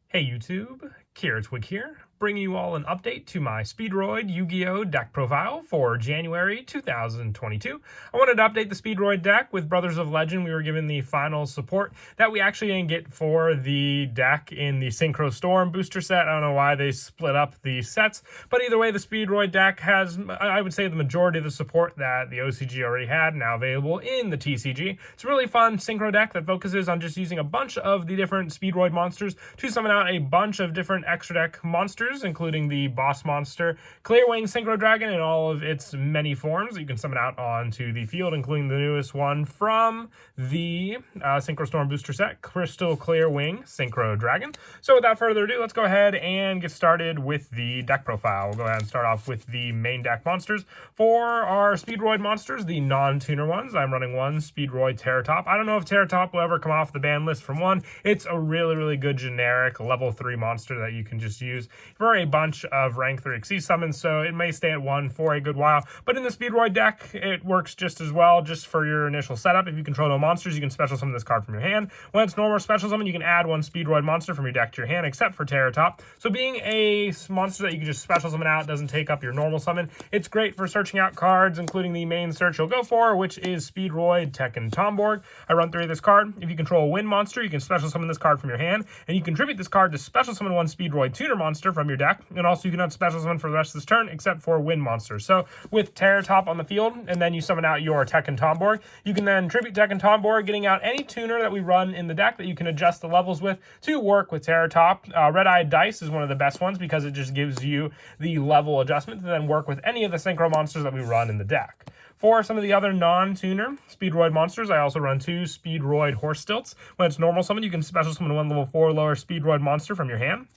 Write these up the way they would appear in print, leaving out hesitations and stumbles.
Hey YouTube, Twig here, bringing you all an update to my Speedroid Yu-Gi-Oh deck profile for January 2022. I wanted to update the Speedroid deck with Brothers of Legend. We were given the final support that we actually didn't get for the deck in the Synchro Storm booster set. I don't know why they split up the sets, but either way, the Speedroid deck has, I would say, the majority of the support that the OCG already had now available in the TCG. It's a really fun Synchro deck that focuses on just using a bunch of the different Speedroid monsters to summon out a bunch of different extra deck monsters, including the boss monster Clearwing Synchro Dragon in all of its many forms that you can summon out onto the field, including the newest one from the Synchro Storm booster set, Crystal Clearwing Synchro Dragon. So without further ado, let's go ahead and get started with the deck profile. We'll go ahead and start off with the main deck monsters. For our Speedroid monsters, the non-tuner ones, I'm running one Speedroid Terratop. I don't know if Terratop will ever come off the ban list from one. It's a really good generic level 3 monster that you can just use for a bunch of rank 3 Xyz summons, so it may stay at 1 for a good while. But in the Speedroid deck, it works just as well, just for your initial setup. If you control no monsters, you can special summon this card from your hand. When it's normal special summon, you can add one Speedroid monster from your deck to your hand, except for Terratop. So being a monster that you can just special summon out, doesn't take up your normal summon, it's great for searching out cards, including the main search you'll go for, which is Speedroid Tekken Tomborg. I run 3 of this card. If you control a wind monster, you can special summon this card from your hand, and you contribute this card to special summon one Speedroid tuner monster from your deck, and also you can have special summon for the rest of this turn except for wind monsters. So with Terratop on the field, and then you summon out your Tekken Tomborg, you can then tribute Tekken Tomborg, getting out any tuner that we run in the deck that you can adjust the levels with to work with Terratop. Red-Eyed Dice is one of the best ones because it just gives you the level adjustment to then work with any of the synchro monsters that we run in the deck. For some of the other non-tuner Speedroid monsters, I also run 2 Speedroid Horse Stilts. When it's normal summon, you can special summon one level 4 lower Speedroid monster from your hand.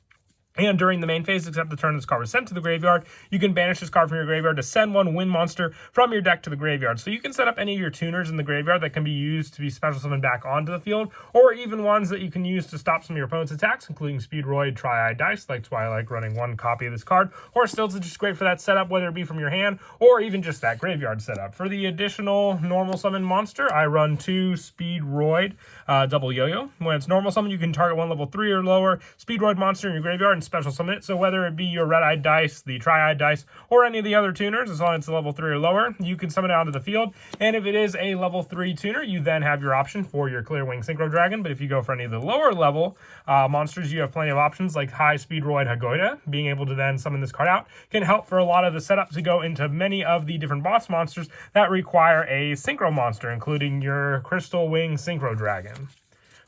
And during the main phase, except the turn this card was sent to the graveyard, you can banish this card from your graveyard to send one wind monster from your deck to the graveyard. So you can set up any of your tuners in the graveyard that can be used to be special summoned back onto the field, or even ones that you can use to stop some of your opponent's attacks, including Speedroid Tri-Eyed Dice. That's why I like running 1 copy of this card. Horse Stilts is just great for that setup, whether it be from your hand or even just that graveyard setup. For the additional normal summon monster, I run 2 Speedroid Double Yo-Yo. When it's normal summon, you can target 1 level 3 or lower Speedroid monster in your graveyard and special summon it. So whether it be your Red-Eyed Dice, the Tri-Eyed Dice, or any of the other tuners, as long as it's a level 3 or lower, you can summon it onto the field. And if it is a level 3 tuner, you then have your option for your Clearwing Synchro Dragon. But if you go for any of the lower level monsters, you have plenty of options like High Speedroid Hagoita. Being able to then summon this card out can help for a lot of the setups to go into many of the different boss monsters that require a synchro monster, including your Crystal Wing Synchro Dragon.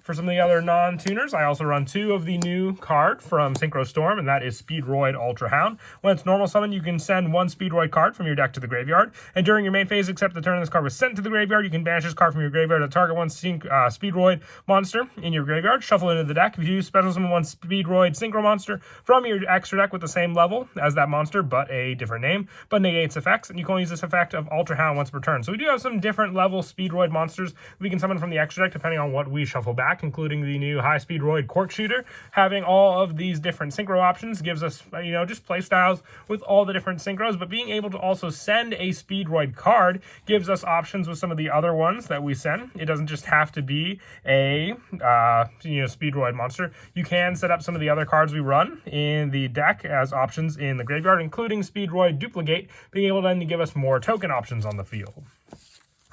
For some of the other non-tuners, I also run 2 of the new card from Synchro Storm, and that is Speedroid Ultra Hound. When it's normal summon, you can send 1 Speedroid card from your deck to the graveyard, and during your main phase, except the turn this card was sent to the graveyard, you can banish this card from your graveyard to target 1 Speedroid monster in your graveyard, shuffle it into the deck. If you special summon 1 Speedroid Synchro monster from your extra deck with the same level as that monster, but a different name, but negates effects, and you can only use this effect of Ultra Hound once per turn. So we do have some different level Speedroid monsters we can summon from the extra deck depending on what we shuffle back, including the new High Speedroid Cork Shooter. Having all of these different synchro options gives us, just play styles with all the different synchros, but being able to also send a Speedroid card gives us options with some of the other ones that we send. It doesn't just have to be a Speedroid monster. You can set up some of the other cards we run in the deck as options in the graveyard, including Speedroid Duplicate, being able then to give us more token options on the field.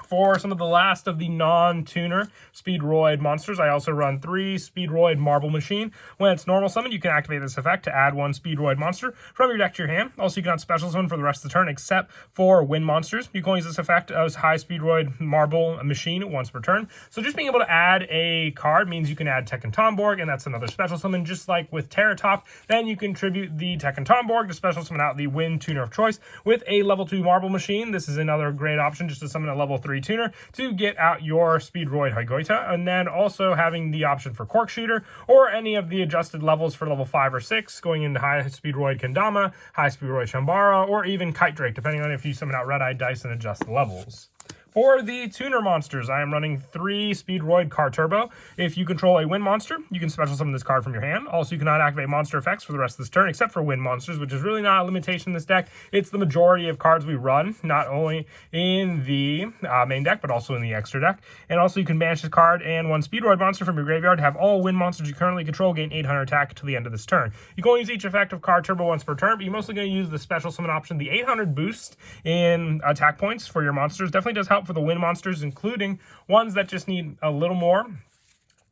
For some of the last of the non-tuner Speedroid monsters, I also run 3 Speedroid Marble Machine. When it's normal summon, you can activate this effect to add 1 Speedroid monster from your deck to your hand. Also, you can special summon for the rest of the turn, except for wind monsters. You can only use this effect as High Speedroid Marble Machine once per turn. So just being able to add a card means you can add Tekken Tomborg, and that's another special summon, just like with Terratop. Then you can tribute the Tekken Tomborg to special summon out the wind tuner of choice with a level 2 Marble Machine. This is another great option just to summon a level 3 tuner to get out your Speedroid Hagoita, and then also having the option for Cork Shooter or any of the adjusted levels for level 5 or 6, going into High Speedroid Kendama, High Speedroid Shambara, or even Kite Drake, depending on if you summon out Red-Eyed Dice and adjust the levels. For the tuner monsters, I am running 3 Speedroid Car Turbo. If you control a wind monster, you can special summon this card from your hand. Also, you cannot activate monster effects for the rest of this turn, except for wind monsters, which is really not a limitation in this deck. It's the majority of cards we run, not only in the main deck, but also in the extra deck. And also, you can banish this card and 1 Speedroid monster from your graveyard. Have all wind monsters you currently control gain 800 attack to the end of this turn. You can only use each effect of Car Turbo once per turn, but you're mostly going to use the special summon option. The 800 boost in attack points for your monsters definitely does help for the wind monsters, including ones that just need a little more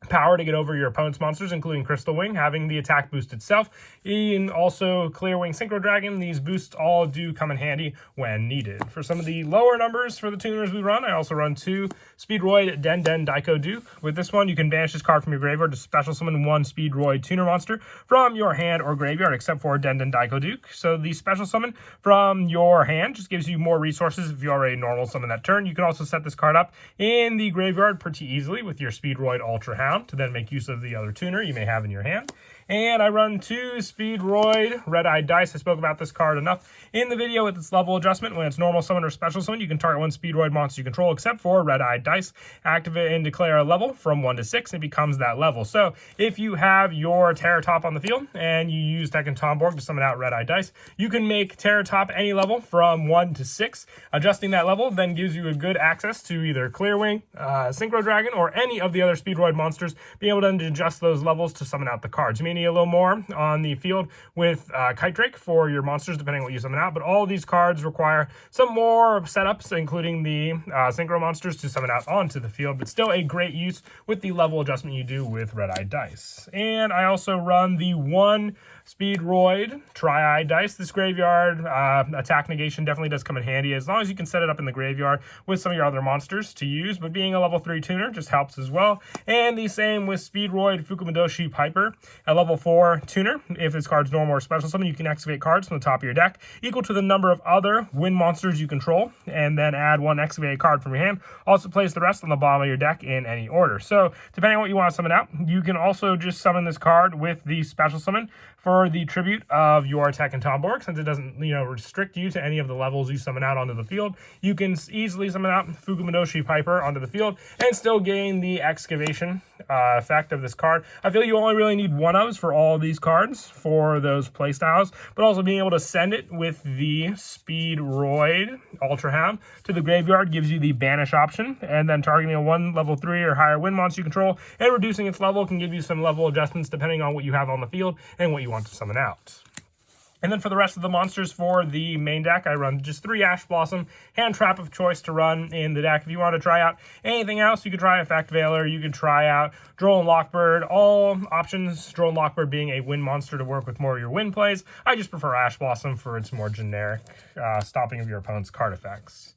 power to get over your opponent's monsters, including Crystal Wing, having the attack boost itself, and also Clear Wing Synchro Dragon. These boosts all do come in handy when needed. For some of the lower numbers for the tuners we run, I also run 2 Speedroid Den Daiko Duke. With this one, you can banish this card from your graveyard to special summon 1 Speedroid tuner monster from your hand or graveyard, except for Den Daiko Duke. So the special summon from your hand just gives you more resources if you already normal summon that turn. You can also set this card up in the graveyard pretty easily with your Speedroid Ultra Hound to then make use of the other tuner you may have in your hand. And I run 2 Speedroid Red-Eyed Dice. I spoke about this card enough in the video with its level adjustment. When it's normal summon or special summon, you can target 1 Speedroid monster you control, except for Red-Eyed Dice. Activate and declare a level from 1 to 6, and it becomes that level. So if you have your Terratop on the field and you use Tekken Tomborg to summon out Red-Eyed Dice, you can make Terratop any level from 1 to 6. Adjusting that level then gives you a good access to either Clearwing, Synchro Dragon, or any of the other Speedroid monsters, being able to adjust those levels to summon out the cards. You may need a little more on the field with Kite Drake for your monsters, depending on what you summon out, but all of these cards require some more setups, including the Synchro monsters, to summon out onto the field, but still a great use with the level adjustment you do with Red-Eyed Dice. And I also run the 1 Speedroid Tri-Eyed Dice. This graveyard attack negation definitely does come in handy, as long as you can set it up in the graveyard with some of your other monsters to use, but being a level 3 tuner just helps as well. And the same with Speedroid Fukumadoshi Piper, a level 4 tuner. If this card's normal or special summon, you can activate cards from the top of your deck equal to the number of other wind monsters you control, and then add 1 activated card from your hand. Also place the rest on the bottom of your deck in any order. So depending on what you want to summon out, you can also just summon this card with the special summon for the tribute of your Tekken Tomborg. Since it doesn't, restrict you to any of the levels you summon out onto the field, you can easily summon out Fukumadoshi Piper onto the field and still gain the excavation effect of this card. I feel you only really need 1 ofs for all of these cards for those playstyles, but also being able to send it with the Speedroid Ultra Hound to the graveyard gives you the banish option, and then targeting a 1 level 3 or higher wind monster you control and reducing its level can give you some level adjustments depending on what you have on the field and what you want to summon out. And then for the rest of the monsters for the main deck, I run just 3 Ash Blossom, Hand Trap of choice to run in the deck. If you want to try out anything else, you could try Effect Veiler, you could try out Droll and Lockbird, all options, Droll and Lockbird being a wind monster to work with more of your wind plays. I just prefer Ash Blossom for its more generic stopping of your opponent's card effects.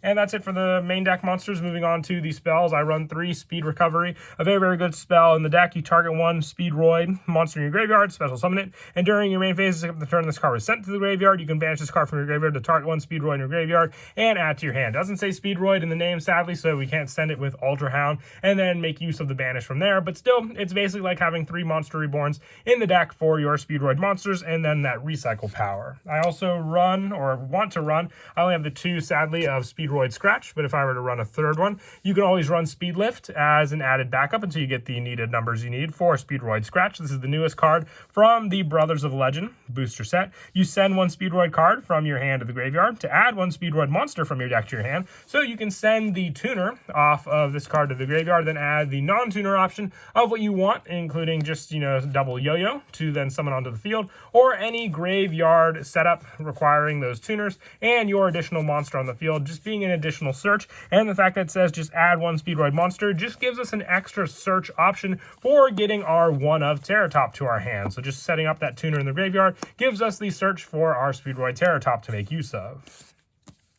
And that's it for the main deck monsters. Moving on to the spells, I run 3 Speed Recovery, a very, very good spell in the deck. You target 1 Speedroid monster in your graveyard, special summon it, and during your main phase, except the turn this card was sent to the graveyard, you can banish this card from your graveyard to target 1 Speedroid in your graveyard and add to your hand. It doesn't say Speedroid in the name, sadly, so we can't send it with Ultra Hound and then make use of the banish from there, but still, it's basically like having 3 Monster Reborns in the deck for your Speedroid monsters and then that recycle power. I also run, or want to run, I only have the 2, sadly, of Speedroid Scratch, but if I were to run a 3rd one, you can always run Speed Lift as an added backup until you get the needed numbers you need for Speedroid Scratch. This is the newest card from the Brothers of Legend booster set. You send 1 Speedroid card from your hand to the graveyard to add 1 Speedroid monster from your deck to your hand, so you can send the tuner off of this card to the graveyard, then add the non-tuner option of what you want, including just, double Yo-Yo to then summon onto the field, or any graveyard setup requiring those tuners and your additional monster on the field, just being an additional search. And the fact that it says just add 1 Speedroid monster just gives us an extra search option for getting our 1 of Terratop to our hand. So just setting up that tuner in the graveyard gives us the search for our Speedroid Terratop to make use of.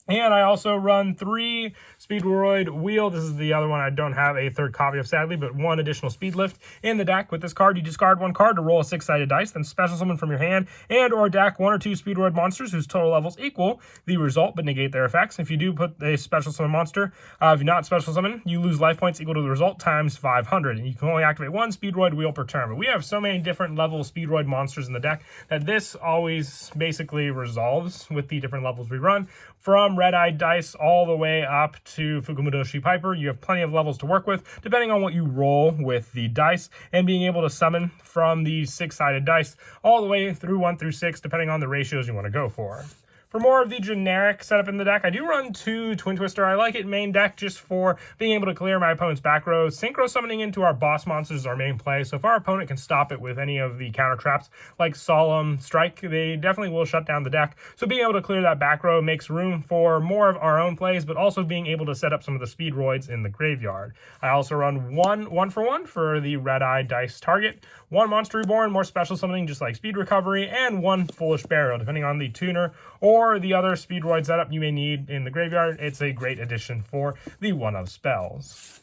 And I also run 3 Speedroid Wheel. This is the other one I don't have a 3rd copy of, sadly, but 1 additional Speed Lift in the deck. With this card, you discard 1 card to roll a 6-sided dice, then special summon from your hand and or deck 1 or 2 Speedroid monsters whose total levels equal the result but negate their effects. If you do put a special summon monster, if you not special summon, you lose life points equal to the result times 500, and you can only activate 1 Speedroid Wheel per turn. But we have so many different level Speedroid monsters in the deck that this always basically resolves with the different levels we run, from from red-eyed dice all the way up to Fukumodoshi Piper. You have plenty of levels to work with, depending on what you roll with the dice, and being able to summon from the 6-sided dice all the way through 1 through 6, depending on the ratios you want to go for. For more of the generic setup in the deck, I do run 2 Twin Twister. I like it main deck just for being able to clear my opponent's back row. Synchro summoning into our boss monsters is our main play, so if our opponent can stop it with any of the counter traps like Solemn Strike, they definitely will shut down the deck. So being able to clear that back row makes room for more of our own plays, but also being able to set up some of the Speedroids in the graveyard. I also run 1 for 1 for the red-eye dice target, 1 Monster Reborn, more special summoning just like Speed Recovery, and 1 Foolish Burial, depending on the tuner or the other Speedroid setup you may need in the graveyard. It's a great addition for the 1-of spells.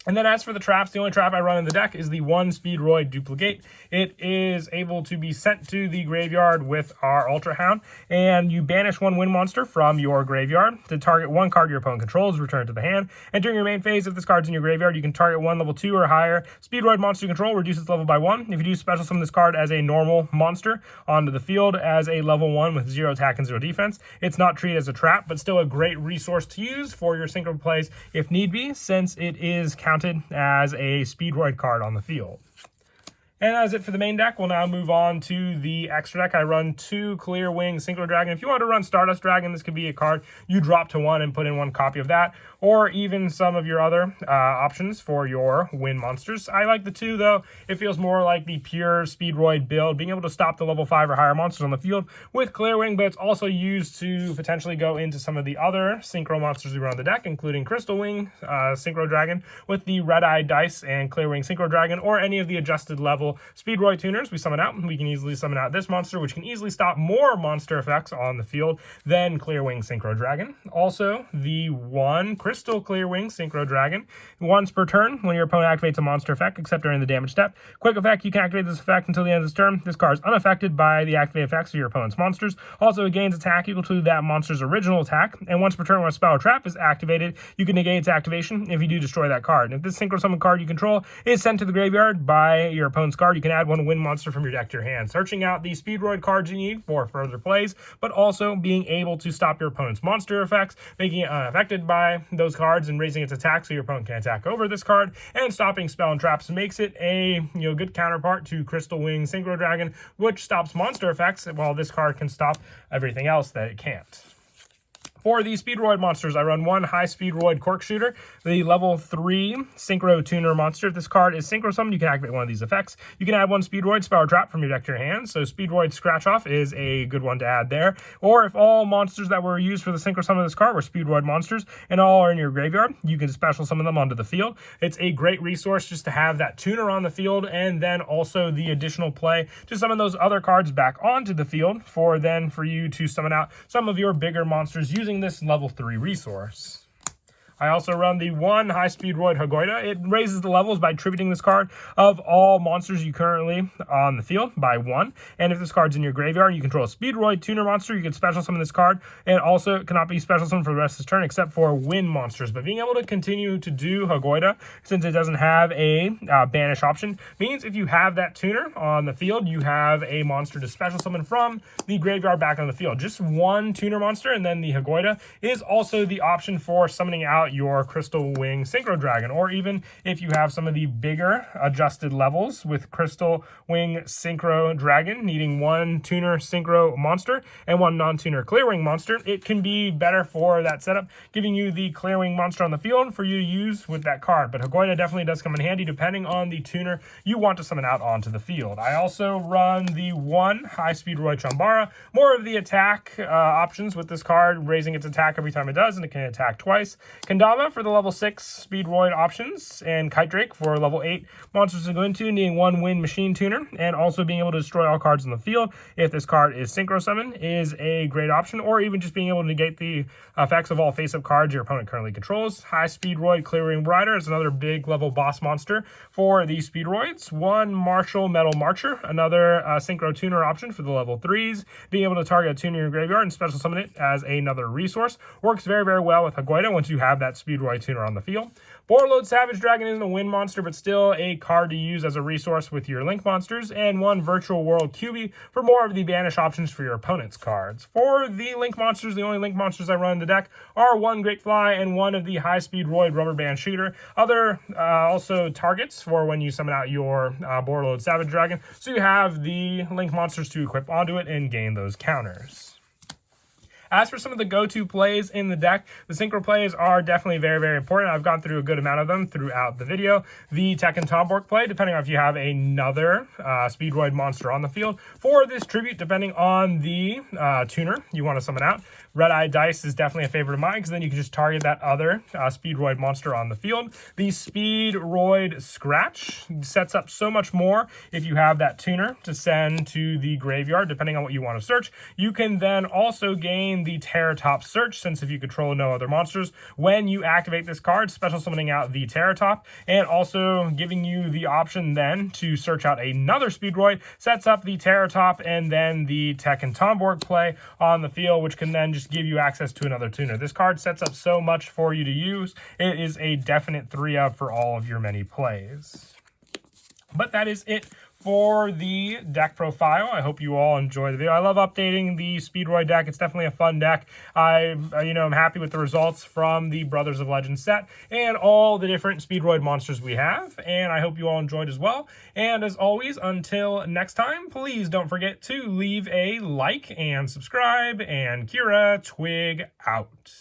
And then as for the traps, the only trap I run in the deck is the 1 Speedroid Duplicate. It is able to be sent to the graveyard with our Ultra Hound, and you banish 1 wind monster from your graveyard to target 1 card your opponent controls, return it to the hand. And during your main phase, if this card's in your graveyard, you can target 1 level 2 or higher Speedroid monster you control, reduce its level by 1. If you do special summon this card as a normal monster onto the field as a level 1 with 0 attack and 0 defense, it's not treated as a trap, but still a great resource to use for your synchro plays if need be, since it is counted as a Speedroid card on the field. And that's it for the main deck. We'll now move on to the extra deck. I run 2 Clear Wing Synchro Dragon. If you want to run Stardust Dragon, this could be a card you drop to 1 and put in 1 copy of that, or even some of your other options for your wind monsters. I like the 2, though. It feels more like the pure Speedroid build, being able to stop the level 5 or higher monsters on the field with Clear Wing, but it's also used to potentially go into some of the other Synchro monsters we run on the deck, including Crystal Wing Synchro Dragon with the Red-Eyed Dice and Clear Wing Synchro Dragon, or any of the adjusted level Speedroid tuners we summon out. We can easily summon out this monster, which can easily stop more monster effects on the field than Clear Wing Synchro Dragon. Also, the 1 Crystal Clear Wing Synchro Dragon. Once per turn, when your opponent activates a monster effect, except during the damage step. Quick effect, you can activate this effect until the end of this turn. This card is unaffected by the activated effects of your opponent's monsters. Also, it gains attack equal to that monster's original attack. And once per turn, when a spell or trap is activated, you can negate its activation if you do destroy that card. And if this synchro summon card you control is sent to the graveyard by your opponent's card, you can add 1 wind monster from your deck to your hand. Searching out the Speedroid cards you need for further plays, but also being able to stop your opponent's monster effects, making it unaffected by those cards and raising its attack so your opponent can attack over this card, and stopping spell and traps makes it a good counterpart to Crystal Wing Synchro Dragon, which stops monster effects while this card can stop everything else that it can't. For the Speedroid monsters, I run 1 High Speedroid Cork Shooter, the level 3 Synchro Tuner monster. If this card is Synchro Summoned, you can activate 1 of these effects. You can add 1 Speedroid Spell or Trap from your deck to your hand, so Speedroid Scratch Off is a good one to add there. Or if all monsters that were used for the Synchro Summon of this card were Speedroid monsters and all are in your graveyard, you can special summon them onto the field. It's a great resource just to have that tuner on the field, and then also the additional play to summon those other cards back onto the field for you to summon out some of your bigger monsters using this level 3 resource. I also run the 1 High Speedroid Hagoida. It raises the levels by tributing this card of all monsters you currently on the field by 1. And if this card's in your graveyard and you control a Speedroid Tuner monster, you can special summon this card. And also, it cannot be special summoned for the rest of this turn except for wind monsters. But being able to continue to do Hagoida, since it doesn't have a banish option, means if you have that tuner on the field, you have a monster to special summon from the graveyard back on the field. Just 1 tuner monster, and then the Hagoida is also the option for summoning out your Crystal Wing Synchro Dragon, or even if you have some of the bigger adjusted levels with Crystal Wing Synchro Dragon needing 1 tuner Synchro monster and 1 non-tuner Clear Wing monster, it can be better for that setup, giving you the Clear Wing monster on the field for you to use with that card. But Hagoida definitely does come in handy depending on the tuner you want to summon out onto the field. I also run the 1 High Speedroid Chambara, more of the attack options with this card, raising its attack every time it does, and it can attack twice. Kendama for the level 6 Speedroid options, and Kite Drake for level 8 monsters to go into, needing 1 wind machine tuner, and also being able to destroy all cards in the field if this card is Synchro Summon is a great option, or even just being able to negate the effects of all face-up cards your opponent currently controls. High Speedroid Clearing Rider is another big level boss monster for the Speedroids. 1 Martial Metal Marcher, another Synchro Tuner option for the level 3s, being able to target a tuner in your graveyard and special summon it as another resource. Works very, very well with Hagoida once you have that that Speedroid tuner on the field. Boarload Savage Dragon isn't a win monster, but still a card to use as a resource with your Link monsters, and 1 Virtual World QB for more of the banish options for your opponent's cards. For the Link monsters, the only Link monsters I run in the deck are 1 Great Fly and 1 of the High Speedroid Rubber Band Shooter. Other also targets for when you summon out your Boarload Savage Dragon, so you have the Link monsters to equip onto it and gain those counters. As for some of the go-to plays in the deck, the Synchro plays are definitely very, very important. I've gone through a good amount of them throughout the video. The Tekken Tomborg play, depending on if you have another Speedroid monster on the field. For this tribute, depending on the tuner you want to summon out, Red Eye Dice is definitely a favorite of mine, because then you can just target that other Speedroid monster on the field. The Speedroid Scratch sets up so much more if you have that tuner to send to the graveyard, depending on what you want to search. You can then also gain the Terratop Search, since if you control no other monsters, when you activate this card, special summoning out the Terratop, and also giving you the option then to search out another Speedroid, sets up the Terratop and then the Tekken Tomborg play on the field, which can then just give you access to another tuner. This card sets up so much for you to use. It is a definite 3-up for all of your many plays. But that is it for the deck profile. I hope you all enjoy the video. I love updating the Speedroid deck. It's definitely a fun deck. I'm happy with the results from the Brothers of Legend set and all the different Speedroid monsters we have, and I hope you all enjoyed as well. And as always, until next time, please don't forget to leave a like and subscribe, and Kira Twig out.